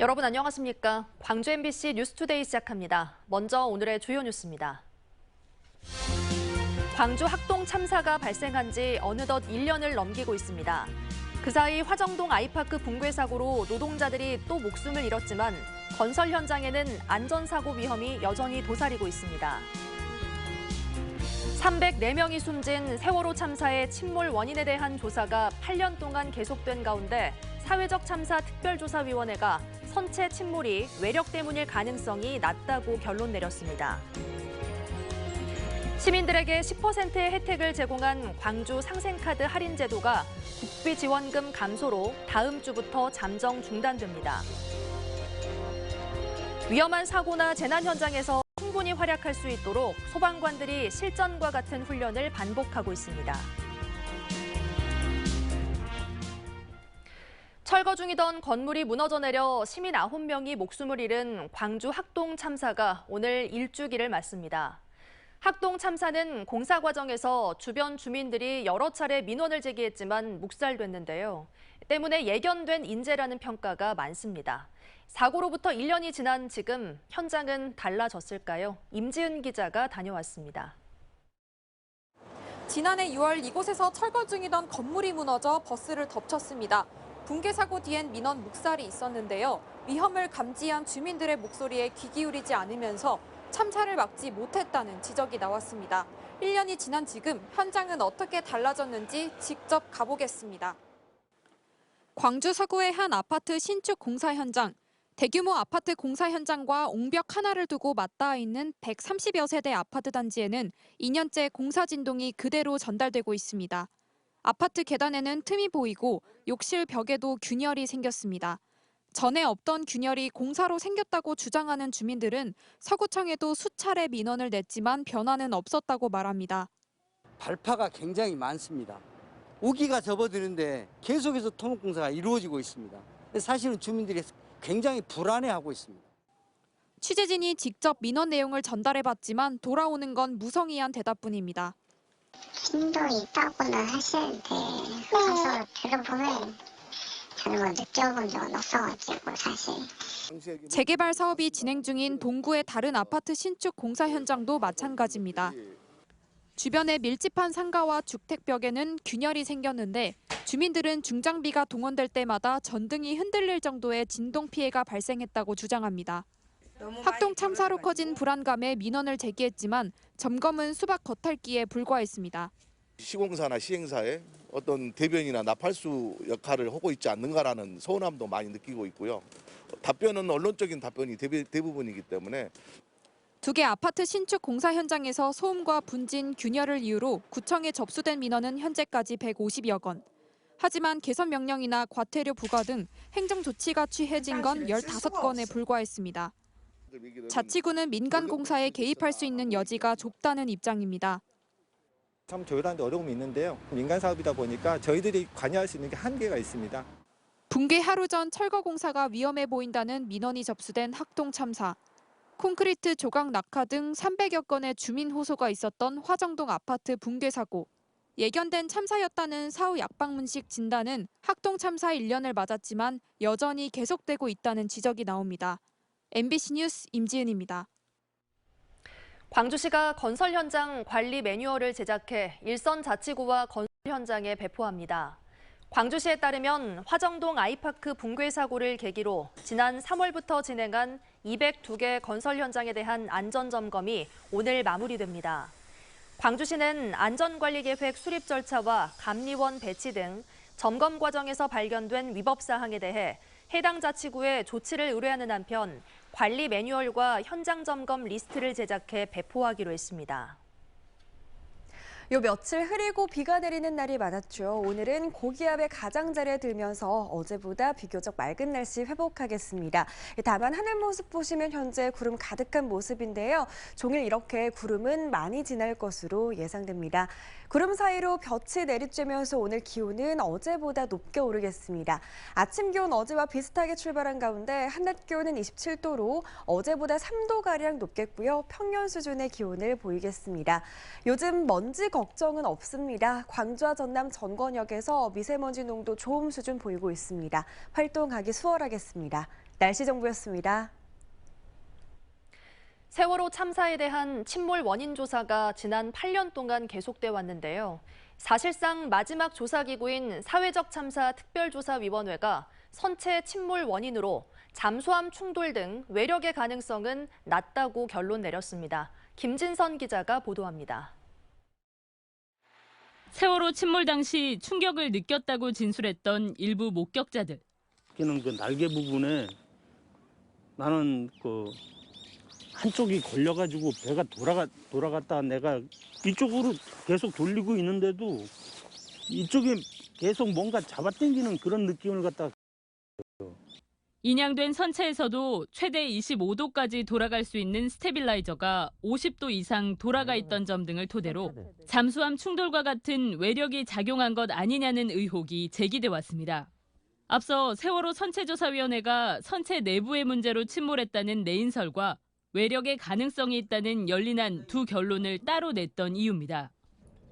여러분 안녕하십니까? 광주 MBC 뉴스투데이 시작합니다. 먼저 오늘의 주요 뉴스입니다. 광주 학동 참사가 발생한 지 어느덧 1년을 넘기고 있습니다. 그 사이 화정동 아이파크 붕괴 사고로 노동자들이 또 목숨을 잃었지만 건설 현장에는 안전사고 위험이 여전히 도사리고 있습니다. 304명이 숨진 세월호 참사의 침몰 원인에 대한 조사가 8년 동안 계속된 가운데 사회적 참사 특별조사위원회가 선체 침몰이 외력 때문일 가능성이 낮다고 결론 내렸습니다. 시민들에게 10%의 혜택을 제공한 광주 상생카드 할인 제도가 국비 지원금 감소로 다음 주부터 잠정 중단됩니다. 위험한 사고나 재난 현장에서 충분히 활약할 수 있도록 소방관들이 실전과 같은 훈련을 반복하고 있습니다. 철거 중이던 건물이 무너져 내려 시민 9명이 목숨을 잃은 광주 학동 참사가 오늘 일주기를 맞습니다. 학동 참사는 공사 과정에서 주변 주민들이 여러 차례 민원을 제기했지만 묵살됐는데요. 때문에 예견된 인재라는 평가가 많습니다. 사고로부터 1년이 지난 지금 현장은 달라졌을까요? 임지은 기자가 다녀왔습니다. 지난해 6월 이곳에서 철거 중이던 건물이 무너져 버스를 덮쳤습니다. 붕괴 사고 뒤엔 민원 묵살이 있었는데요. 위험을 감지한 주민들의 목소리에 귀 기울이지 않으면서 참사를 막지 못했다는 지적이 나왔습니다. 1년이 지난 지금 현장은 어떻게 달라졌는지 직접 가보겠습니다. 광주 서구의 한 아파트 신축 공사 현장. 대규모 아파트 공사 현장과 옹벽 하나를 두고 맞닿아 있는 130여 세대 아파트 단지에는 2년째 공사 진동이 그대로 전달되고 있습니다. 아파트 계단에는 틈이 보이고 욕실 벽에도 균열이 생겼습니다. 전에 없던 균열이 공사로 생겼다고 주장하는 주민들은 서구청에도 수차례 민원을 냈지만 변화는 없었다고 말합니다. 발파가 굉장히 많습니다. 우기가 접어드는데 계속해서 토목공사가 이루어지고 있습니다. 사실은 주민들이 굉장히 불안해하고 있습니다. 취재진이 직접 민원 내용을 전달해봤지만 돌아오는 건 무성의한 대답뿐입니다. 힘도 있다고는 하시는데 가서 들어보면 저는 뭐 느껴본 적은 없어가지고 사실. 재개발 사업이 진행 중인 동구의 다른 아파트 신축 공사 현장도 마찬가지입니다. 주변에 밀집한 상가와 주택벽에는 균열이 생겼는데 주민들은 중장비가 동원될 때마다 전등이 흔들릴 정도의 진동 피해가 발생했다고 주장합니다. 학동 참사로 커진 불안감에 민원을 제기했지만 점검은 수박 겉핥기에 불과했습니다. 시공사나 시행사의 어떤 대변이나 나팔수 역할을 하고 있지 않는가라는 서운함도 많이 느끼고 있고요. 답변은 언론적인 답변이 대부분이기 때문에 두 개 아파트 신축 공사 현장에서 소음과 분진, 균열을 이유로 구청에 접수된 민원은 현재까지 150여 건. 하지만 개선 명령이나 과태료 부과 등 행정 조치가 취해진 건 15건에 불과했습니다. 자치구는 민간 공사에 개입할 수 있는 여지가 좁다는 입장입니다. 참 조율하는데 어려움이 있는데요. 민간 사업이다 보니까 저희들이 관여할 수 있는 게 한계가 있습니다. 붕괴 하루 전 철거 공사가 위험해 보인다는 민원이 접수된 학동 참사. 콘크리트 조각 낙하 등 300여 건의 주민 호소가 있었던 화정동 아파트 붕괴 사고. 예견된 참사였다는 사후 약방문식 진단은 학동 참사 1년을 맞았지만 여전히 계속되고 있다는 지적이 나옵니다. MBC 뉴스 임지은입니다. 광주시가 건설 현장 관리 매뉴얼을 제작해 일선 자치구와 건설 현장에 배포합니다. 광주시에 따르면 화정동 아이파크 붕괴 사고를 계기로 지난 3월부터 진행한 202개 건설 현장에 대한 안전점검이 오늘 마무리됩니다. 광주시는 안전관리계획 수립 절차와 감리원 배치 등 점검 과정에서 발견된 위법 사항에 대해 해당 자치구에 조치를 의뢰하는 한편 관리 매뉴얼과 현장 점검 리스트를 제작해 배포하기로 했습니다. 요 며칠 흐리고 비가 내리는 날이 많았죠. 오늘은 고기압의 가장자리에 들면서 어제보다 비교적 맑은 날씨 회복하겠습니다. 다만 하늘 모습 보시면 현재 구름 가득한 모습인데요. 종일 이렇게 구름은 많이 지날 것으로 예상됩니다. 구름 사이로 볕이 내리쬐면서 오늘 기온은 어제보다 높게 오르겠습니다. 아침 기온 어제와 비슷하게 출발한 가운데 한낮 기온은 27도로 어제보다 3도가량 높겠고요. 평년 수준의 기온을 보이겠습니다. 요즘 먼지 걱정은 없습니다. 광주와 전남 전권역에서 미세먼지 농도 좋음 수준 보이고 있습니다. 활동하기 수월하겠습니다. 날씨 정보였습니다. 세월호 참사에 대한 침몰 원인 조사가 지난 8년 동안 계속돼 왔는데요. 사실상 마지막 조사기구인 사회적 참사 특별조사위원회가 선체 침몰 원인으로 잠수함 충돌 등 외력의 가능성은 낮다고 결론 내렸습니다. 김진선 기자가 보도합니다. 세월호 침몰 당시 충격을 느꼈다고 진술했던 일부 목격자들. 그 날개 부분에 나는 한쪽이 걸려가지고 배가 돌아갔다가 내가 이쪽으로 계속 돌리고 있는데도 이쪽에 계속 뭔가 잡아당기는 그런 느낌을 갖다가. 인양된 선체에서도 최대 25도까지 돌아갈 수 있는 스테빌라이저가 50도 이상 돌아가 있던 점 등을 토대로 잠수함 충돌과 같은 외력이 작용한 것 아니냐는 의혹이 제기돼 왔습니다. 앞서 세월호 선체조사위원회가 선체 내부의 문제로 침몰했다는 내인설과 외력의 가능성이 있다는 열린한 두 결론을 따로 냈던 이유입니다.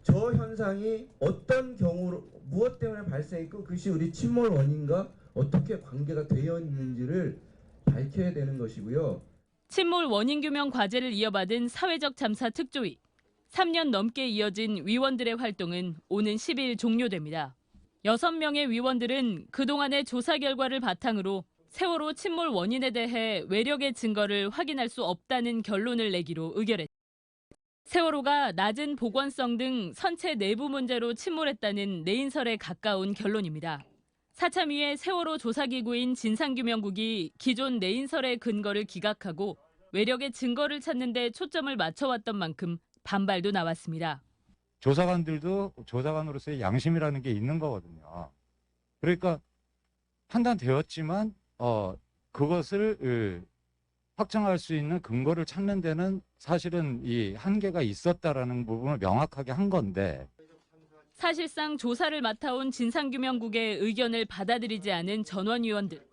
저 현상이 어떤 경우로 무엇 때문에 발생했고 그것이 우리 침몰 원인과 어떻게 관계가 되어 있는지를 밝혀야 되는 것이고요. 침몰 원인 규명 과제를 이어받은 사회적 참사 특조위. 3년 넘게 이어진 위원들의 활동은 오는 10일 종료됩니다. 6명의 위원들은 그동안의 조사 결과를 바탕으로 세월호 침몰 원인에 대해 외력의 증거를 확인할 수 없다는 결론을 내기로 의결했습니다. 세월호가 낮은 보건성 등 선체 내부 문제로 침몰했다는 내인설에 가까운 결론입니다. 사참위의 세월호 조사기구인 진상규명국이 기존 내인설의 근거를 기각하고 외력의 증거를 찾는 데 초점을 맞춰왔던 만큼 반발도 나왔습니다. 조사관들도 조사관으로서의 양심이라는 게 있는 거거든요. 그러니까 판단되었지만 그것을 확정할 수 있는 근거를 찾는 데는 사실은 이 한계가 있었다라는 부분을 명확하게 한 건데. 사실상 조사를 맡아온 진상규명국의 의견을 받아들이지 않은 전원위원들.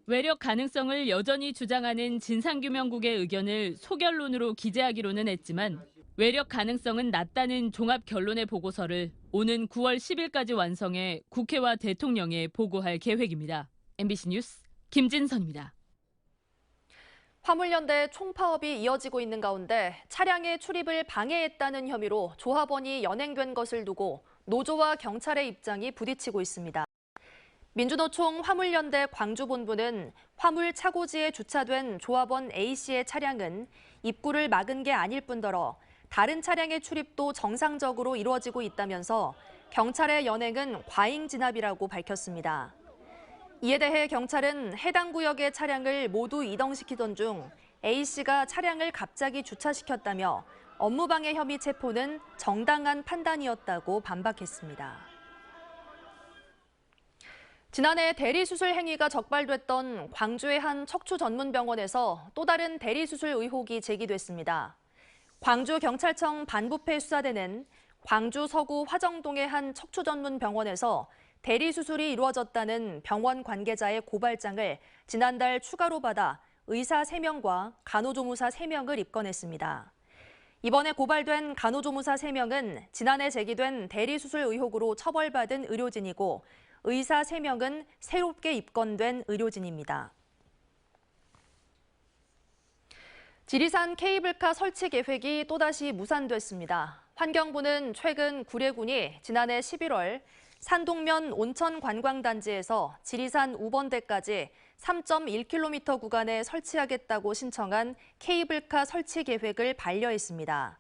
외력 가능성을 여전히 주장하는 진상규명국의 의견을 소결론으로 기재하기로는 했지만 외력 가능성은 낮다는 종합 결론의 보고서를 오는 9월 10일까지 완성해 국회와 대통령에 보고할 계획입니다. MBC 뉴스 김진선입니다. 화물연대 총파업이 이어지고 있는 가운데 차량의 출입을 방해했다는 혐의로 조합원이 연행된 것을 두고 노조와 경찰의 입장이 부딪히고 있습니다. 민주노총 화물연대 광주본부는 화물 차고지에 주차된 조합원 A씨의 차량은 입구를 막은 게 아닐 뿐더러 다른 차량의 출입도 정상적으로 이루어지고 있다면서 경찰의 연행은 과잉 진압이라고 밝혔습니다. 이에 대해 경찰은 해당 구역의 차량을 모두 이동시키던 중 A씨가 차량을 갑자기 주차시켰다며 업무방해 혐의 체포는 정당한 판단이었다고 반박했습니다. 지난해 대리수술 행위가 적발됐던 광주의 한 척추 전문 병원에서 또 다른 대리수술 의혹이 제기됐습니다. 광주경찰청 반부패 수사대는 광주 서구 화정동의 한 척추 전문 병원에서 대리수술이 이루어졌다는 병원 관계자의 고발장을 지난달 추가로 받아 의사 3명과 간호조무사 3명을 입건했습니다. 이번에 고발된 간호조무사 3명은 지난해 제기된 대리수술 의혹으로 처벌받은 의료진이고 의사 3명은 새롭게 입건된 의료진입니다. 지리산 케이블카 설치 계획이 또다시 무산됐습니다. 환경부는 최근 구례군이 지난해 11월 산동면 온천관광단지에서 지리산 우번대까지 3.1km 구간에 설치하겠다고 신청한 케이블카 설치 계획을 반려했습니다.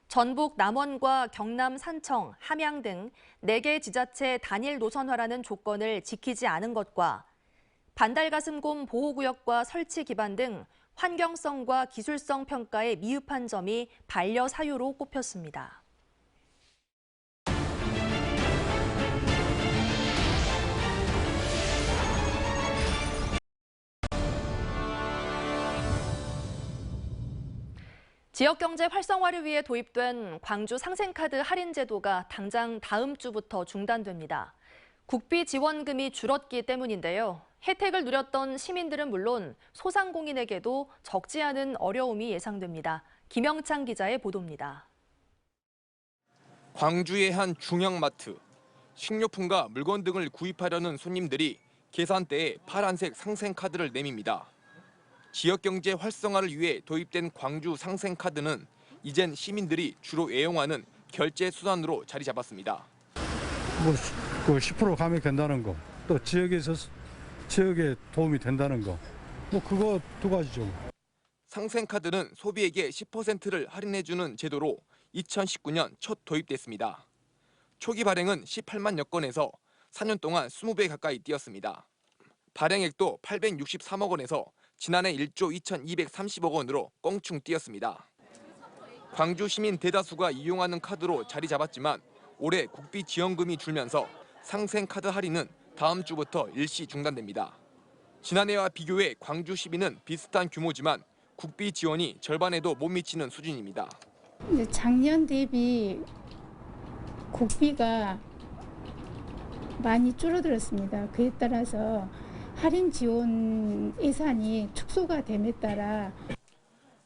전북 남원과 경남 산청, 함양 등 4개 지자체 단일 노선화라는 조건을 지키지 않은 것과 반달가슴곰 보호구역과 설치 기반 등 환경성과 기술성 평가에 미흡한 점이 반려 사유로 꼽혔습니다. 지역경제 활성화를 위해 도입된 광주 상생카드 할인 제도가 당장 다음 주부터 중단됩니다. 국비 지원금이 줄었기 때문인데요. 혜택을 누렸던 시민들은 물론 소상공인에게도 적지 않은 어려움이 예상됩니다. 김영창 기자의 보도입니다. 광주의 한 중형마트. 식료품과 물건 등을 구입하려는 손님들이 계산대에 파란색 상생카드를 내밉니다. 지역경제 활성화를 위해 도입된 광주 상생카드는 이젠 시민들이 주로 애용하는 결제 수단으로 자리 잡았습니다. 그 10% 감액된다는 거, 또 지역에 도움이 된다는 거, 그거 두 가지죠. 상생카드는 소비액의 10%를 할인해주는 제도로 2019년 첫 도입됐습니다. 초기 발행은 18만여 건에서 4년 동안 20배 가까이 뛰었습니다. 발행액도 863억 원에서 지난해 1조 2,230억 원으로 껑충 뛰었습니다. 광주 시민 대다수가 이용하는 카드로 자리 잡았지만 올해 국비 지원금이 줄면서 상생카드 할인은 다음 주부터 일시 중단됩니다. 지난해와 비교해 광주 시민은 비슷한 규모지만 국비 지원이 절반에도 못 미치는 수준입니다. 작년 대비 국비가 많이 줄어들었습니다. 그에 따라서 할인 지원 예산이 축소가 됨에 따라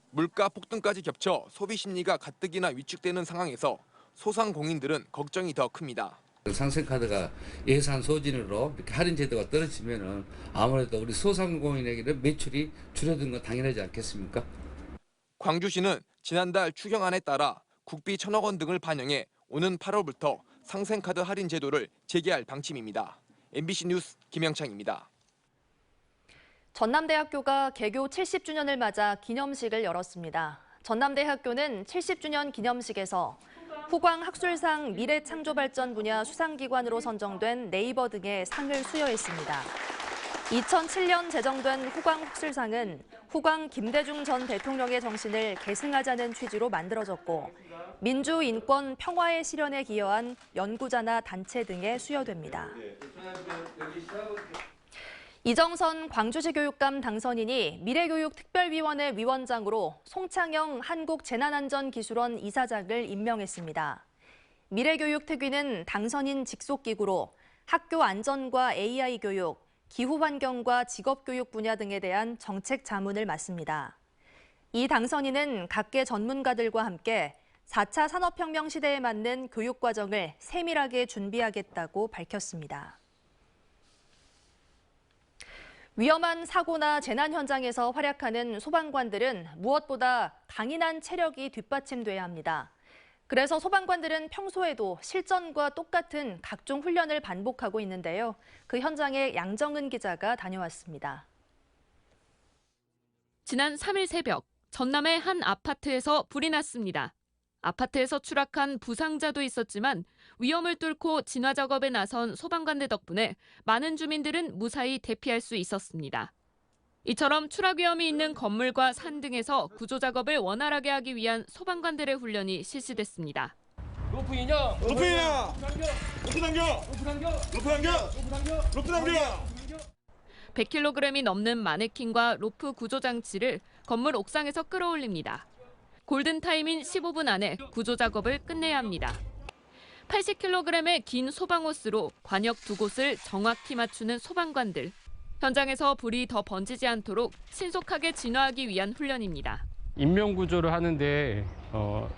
물가 폭등까지 겹쳐 소비 심리가 가뜩이나 위축되는 상황에서 소상공인들은 걱정이 더 큽니다. 상생카드가 예산 소진으로 이렇게 할인 제도가 떨어지면은 아무래도 우리 소상공인에게는 매출이 줄어드는 건 당연하지 않겠습니까? 광주시는 지난달 추경안에 따라 국비 1,000억 원 등을 반영해 오는 8월부터 상생카드 할인 제도를 재개할 방침입니다. MBC 뉴스 김영창입니다. 전남대학교가 개교 70주년을 맞아 기념식을 열었습니다. 전남대학교는 70주년 기념식에서 후광학술상 미래창조발전 분야 수상기관으로 선정된 네이버 등의 상을 수여했습니다. 2007년 제정된 후광학술상은 후광 김대중 전 대통령의 정신을 계승하자는 취지로 만들어졌고 민주, 인권, 평화의 실현에 기여한 연구자나 단체 등에 수여됩니다. 이정선 광주시 교육감 당선인이 미래교육특별위원회 위원장으로 송창영 한국재난안전기술원 이사장을 임명했습니다. 미래교육특위는 당선인 직속기구로 학교 안전과 AI 교육, 기후환경과 직업교육 분야 등에 대한 정책 자문을 맡습니다. 이 당선인은 각계 전문가들과 함께 4차 산업혁명 시대에 맞는 교육과정을 세밀하게 준비하겠다고 밝혔습니다. 위험한 사고나 재난 현장에서 활약하는 소방관들은 무엇보다 강인한 체력이 뒷받침돼야 합니다. 그래서 소방관들은 평소에도 실전과 똑같은 각종 훈련을 반복하고 있는데요. 그 현장에 양정은 기자가 다녀왔습니다. 지난 3일 새벽, 전남의 한 아파트에서 불이 났습니다. 아파트에서 추락한 부상자도 있었지만 위험을 뚫고 진화 작업에 나선 소방관들 덕분에 많은 주민들은 무사히 대피할 수 있었습니다. 이처럼 추락 위험이 있는 건물과 산 등에서 구조 작업을 원활하게 하기 위한 소방관들의 훈련이 실시됐습니다. 로프 인형! 로프 인형! 로프 당겨! 로프 당겨! 로프 당겨! 로프 당겨! 100kg이 넘는 마네킹과 로프 구조 장치를 건물 옥상에서 끌어올립니다. 골든타임인 15분 안에 구조 작업을 끝내야 합니다. 80kg의 긴 소방호스로 관역 2곳을 정확히 맞추는 소방관들. 현장에서 불이 더 번지지 않도록 신속하게 진화하기 위한 훈련입니다. 인명구조를 하는데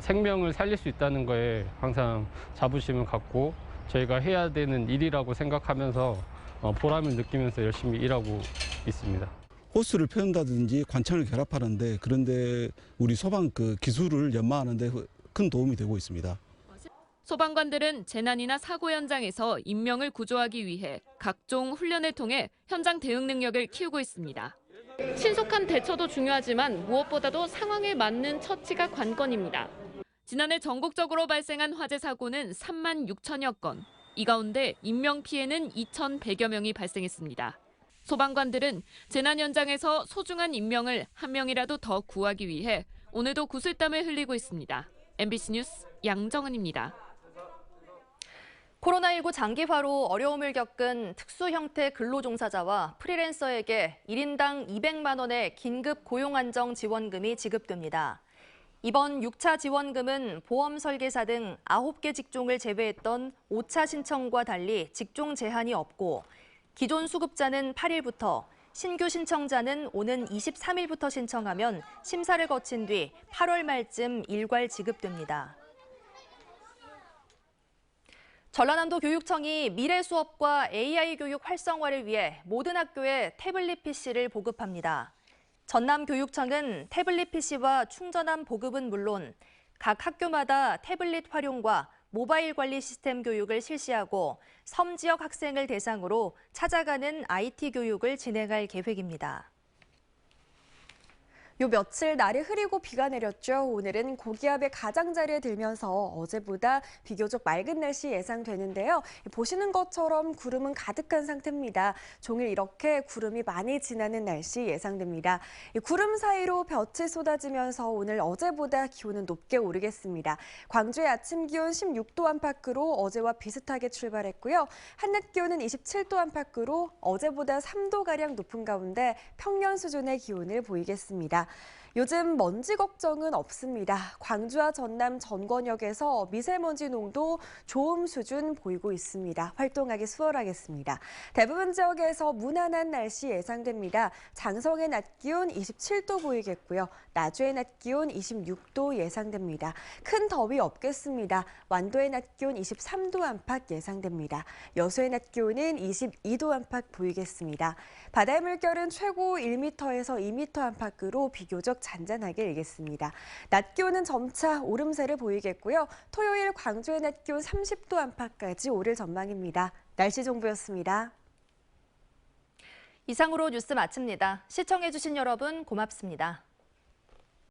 생명을 살릴 수 있다는 거에 항상 자부심을 갖고 저희가 해야 되는 일이라고 생각하면서 보람을 느끼면서 열심히 일하고 있습니다. 호스를 펴는다든지 관창을 결합하는데 그런데 우리 소방 기술을 연마하는데 큰 도움이 되고 있습니다. 소방관들은 재난이나 사고 현장에서 인명을 구조하기 위해 각종 훈련을 통해 현장 대응 능력을 키우고 있습니다. 신속한 대처도 중요하지만 무엇보다도 상황에 맞는 처치가 관건입니다. 지난해 전국적으로 발생한 화재 사고는 3만 6천여 건. 이 가운데 인명 피해는 2,100여 명이 발생했습니다. 소방관들은 재난 현장에서 소중한 인명을 한 명이라도 더 구하기 위해 오늘도 구슬땀을 흘리고 있습니다. MBC 뉴스 양정은입니다. 코로나19 장기화로 어려움을 겪은 특수 형태 근로종사자와 프리랜서에게 1인당 200만 원의 긴급 고용안정 지원금이 지급됩니다. 이번 6차 지원금은 보험 설계사 등 9개 직종을 제외했던 5차 신청과 달리 직종 제한이 없고 기존 수급자는 8일부터, 신규 신청자는 오는 23일부터 신청하면 심사를 거친 뒤 8월 말쯤 일괄 지급됩니다. 전라남도 교육청이 미래 수업과 AI 교육 활성화를 위해 모든 학교에 태블릿 PC를 보급합니다. 전남교육청은 태블릿 PC와 충전함 보급은 물론 각 학교마다 태블릿 활용과 모바일 관리 시스템 교육을 실시하고 섬 지역 학생을 대상으로 찾아가는 IT 교육을 진행할 계획입니다. 요 며칠 날이 흐리고 비가 내렸죠. 오늘은 고기압의 가장자리에 들면서 어제보다 비교적 맑은 날씨 예상되는데요. 보시는 것처럼 구름은 가득한 상태입니다. 종일 이렇게 구름이 많이 지나는 날씨 예상됩니다. 구름 사이로 볕이 쏟아지면서 오늘 어제보다 기온은 높게 오르겠습니다. 광주의 아침 기온 16도 안팎으로 어제와 비슷하게 출발했고요. 한낮 기온은 27도 안팎으로 어제보다 3도가량 높은 가운데 평년 수준의 기온을 보이겠습니다. 요즘 먼지 걱정은 없습니다. 광주와 전남 전권역에서 미세먼지 농도 좋음 수준 보이고 있습니다. 활동하기 수월하겠습니다. 대부분 지역에서 무난한 날씨 예상됩니다. 장성의 낮 기온 27도 보이겠고요. 나주의 낮 기온 26도 예상됩니다. 큰 더위 없겠습니다. 완도의 낮 기온 23도 안팎 예상됩니다. 여수의 낮 기온은 22도 안팎 보이겠습니다. 바다의 물결은 최고 1m에서 2m 안팎으로 비교적 잔잔하게 일겠습니다. 낮 기온은 점차 오름세를 보이겠고요. 토요일 광주의 낮 기온 30도 안팎까지 오를 전망입니다. 날씨 정보였습니다. 이상으로 뉴스 마칩니다. 시청해주신 여러분 고맙습니다.